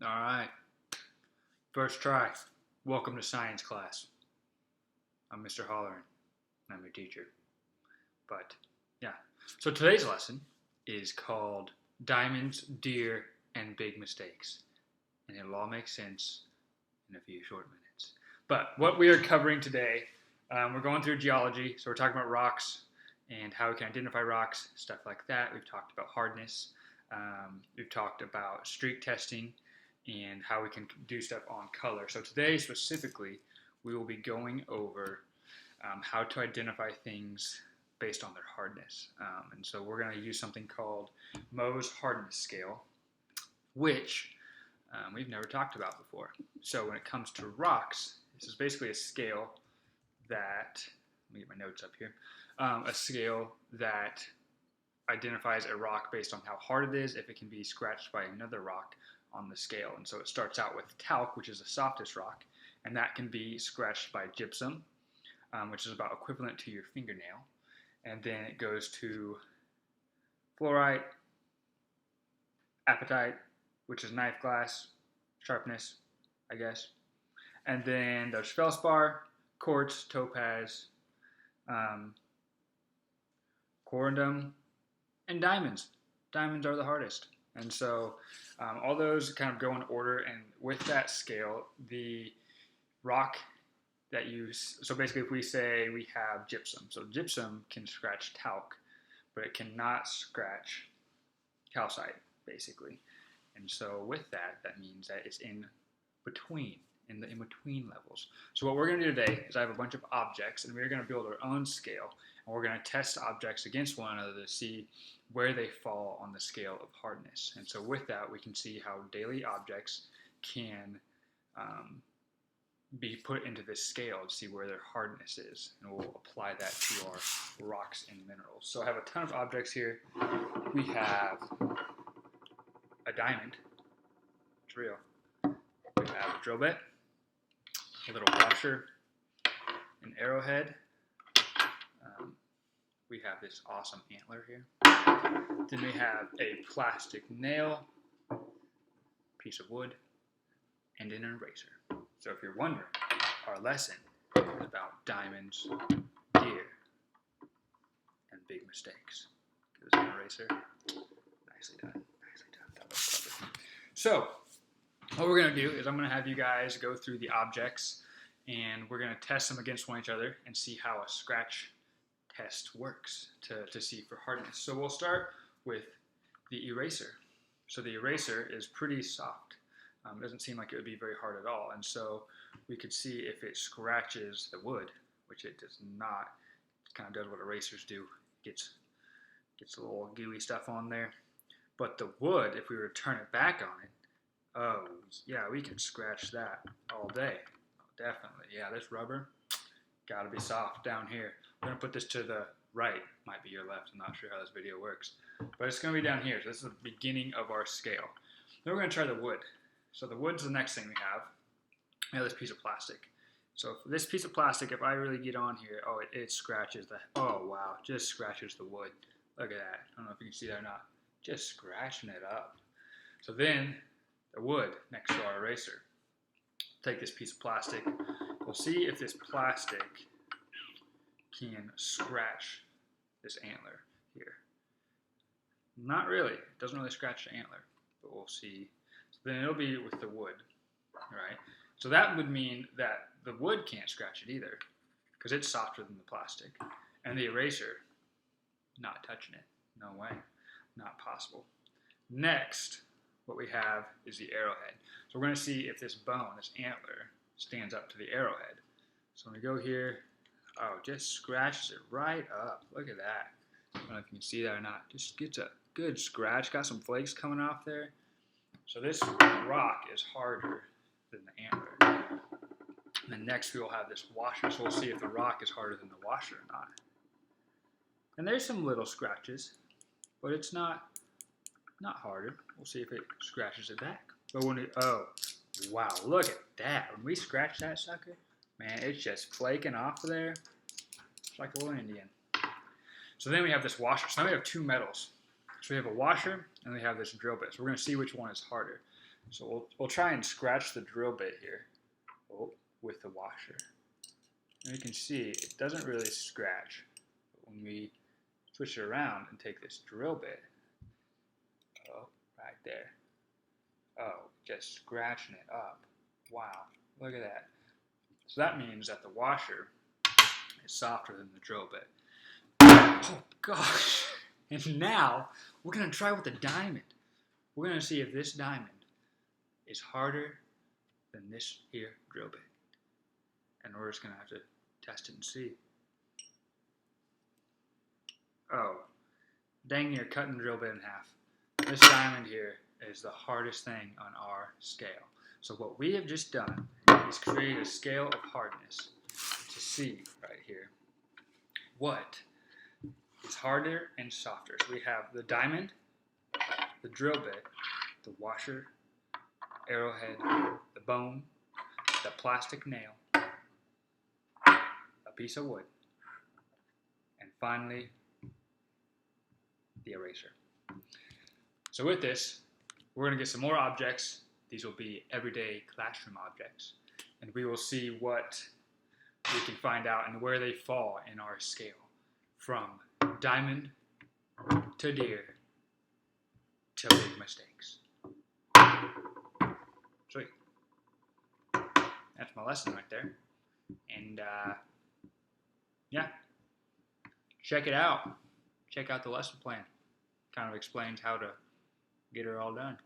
All right, first try. Welcome to science class. I'm Mr. Holleran. I'm your teacher. But yeah, so today's lesson is called Diamonds, Deer, and Big Mistakes. And it'll all make sense in a few short minutes. But what we are covering today, we're going through geology. So we're talking about rocks and how we can identify rocks, stuff like that. We've talked about hardness. We've talked about streak testing and how we can do stuff on color. So today specifically, we will be going over how to identify things based on their hardness. And so we're going to use something called Mohs hardness scale, which we've never talked about before. So when it comes to rocks, this is basically a scale that, let me get my notes up here, a scale that identifies a rock based on how hard it is, if it can be scratched by another rock on the scale. And so it starts out with talc, which is the softest rock, and that can be scratched by gypsum, which is about equivalent to your fingernail. And then it goes to fluorite, apatite, which is knife glass sharpness, I guess. And then there's feldspar, quartz, topaz, corundum, and diamonds. Diamonds are the hardest. And so all those kind of go in order. And with that scale, the rock that you, so basically if we say we have gypsum, so gypsum can scratch talc, but it cannot scratch calcite, basically. And so with that, that means that it's in between, in the in-between levels. So what we're going to do today is I have a bunch of objects, and we're going to build our own scale, and we're going to test objects against one another to see where they fall on the scale of hardness. And so with that, we can see how daily objects can be put into this scale to see where their hardness is, and we'll apply that to our rocks and minerals. So I have a ton of objects here. We have a diamond, it's real. We have a drill bit, a little washer, an arrowhead. We have this awesome antler here. Then we have a plastic nail, piece of wood, and an eraser. So if you're wondering, our lesson is about diamonds, deer, and big mistakes. Give us an eraser. Nicely done. Nicely done. That was clever. So what we're going to do is I'm going to have you guys go through the objects, and we're going to test them against one another and see how a scratch test works to see for hardness. So we'll start with the eraser. So the eraser is pretty soft. It doesn't seem like it would be very hard at all. And so we could see if it scratches the wood, which it does not. It kind of does what erasers do. Gets a little gooey stuff on there. But the wood, if we were to turn it back on it, oh yeah, we can scratch that all day. Oh, definitely. Yeah, this rubber, gotta be soft down here. We're gonna put this to the right, might be your left, I'm not sure how this video works. But it's gonna be down here, so this is the beginning of our scale. Then we're gonna try the wood. So the wood's the next thing we have. We have this piece of plastic. So for this piece of plastic, if I really get on here, oh, it scratches the, oh wow, just scratches the wood. Look at that, I don't know if you can see that or not. Just scratching it up. So then, the wood next to our eraser. Take this piece of plastic. We'll see if this plastic can scratch this antler here. Not really. It doesn't really scratch the antler, but we'll see. So then it'll be with the wood, right? So that would mean that the wood can't scratch it either, because it's softer than the plastic. And the eraser, not touching it. No way. Not possible. Next, what we have is the arrowhead. So we're going to see if this bone, this antler, stands up to the arrowhead. So when we go here, oh, just scratches it right up. Look at that. I don't know if you can see that or not. Just gets a good scratch. Got some flakes coming off there. So this rock is harder than the antler. And then next we will have this washer. So we'll see if the rock is harder than the washer or not. And there's some little scratches, but it's not harder. We'll see if it scratches it back. But when it, oh, wow, look at that. When we scratch that sucker, man, it's just flaking off of there. It's like a little Indian. So then we have this washer. So now we have two metals. So we have a washer, and we have this drill bit. So we're going to see which one is harder. So we'll try and scratch the drill bit here with the washer. And you can see it doesn't really scratch. But when we switch it around and take this drill bit, right there. Just scratching it up. Wow, look at that. So that means that the washer is softer than the drill bit. Oh gosh. And now we're going to try with the diamond. We're going to see if this diamond is harder than this here drill bit. And we're just going to have to test it and see. Oh, dang near cutting the drill bit in half. This diamond here is the hardest thing on our scale. So what we have just done is create a scale of hardness to see right here what is harder and softer. So we have the diamond, the drill bit, the washer, arrowhead, the bone, the plastic nail, a piece of wood, and finally the eraser. So with this, we're going to get some more objects. These will be everyday classroom objects. And we will see what we can find out and where they fall in our scale. From diamond to deer to big mistakes. Sweet. That's my lesson right there. And yeah, check it out. Check out the lesson plan. Kind of explains how to get it all done.